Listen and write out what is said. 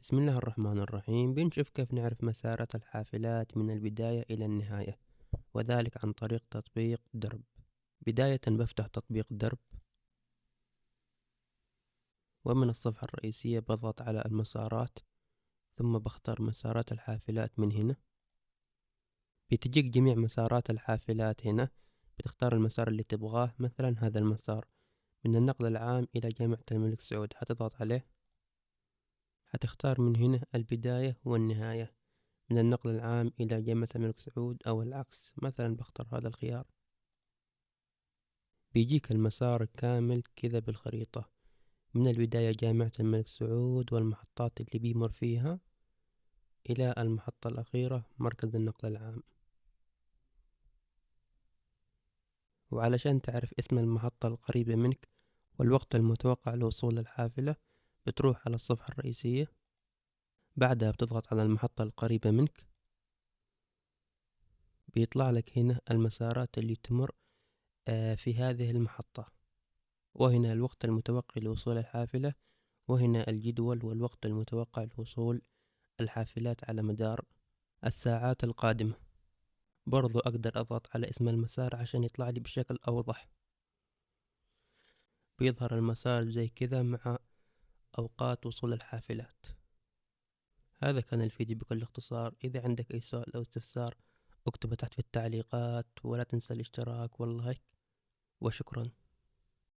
بسم الله الرحمن الرحيم. بنشوف كيف نعرف مسارات الحافلات من البداية إلى النهاية، وذلك عن طريق تطبيق درب. بداية بفتح تطبيق درب، ومن الصفحة الرئيسية بضغط على المسارات، ثم بختار مسارات الحافلات من هنا. بتجيك جميع مسارات الحافلات هنا، بتختار المسار اللي تبغاه. مثلا هذا المسار من النقل العام إلى جامعة الملك سعود، هتضغط عليه. هتختار من هنا البداية والنهاية، من النقل العام إلى جامعة الملك سعود أو العكس. مثلا بختار هذا الخيار. بيجيك المسار كامل كذا بالخريطة، من البداية جامعة الملك سعود والمحطات اللي بيمر فيها، إلى المحطة الأخيرة مركز النقل العام. وعلشان تعرف اسم المحطة القريبة منك والوقت المتوقع لوصول الحافلة، بتروح على الصفحة الرئيسية، بعدها بتضغط على المحطة القريبة منك. بيطلع لك هنا المسارات اللي تمر في هذه المحطة، وهنا الوقت المتوقع لوصول الحافلة، وهنا الجدول والوقت المتوقع لوصول الحافلات على مدار الساعات القادمة. برضو أقدر أضغط على اسم المسار عشان يطلع لي بشكل أوضح. بيظهر المسار زي كذا مع أوقات وصول الحافلات. هذا كان الفيديو بكل اختصار. إذا عندك أي سؤال أو استفسار اكتبه تحت في التعليقات، ولا تنسى الاشتراك واللايك، وشكرا.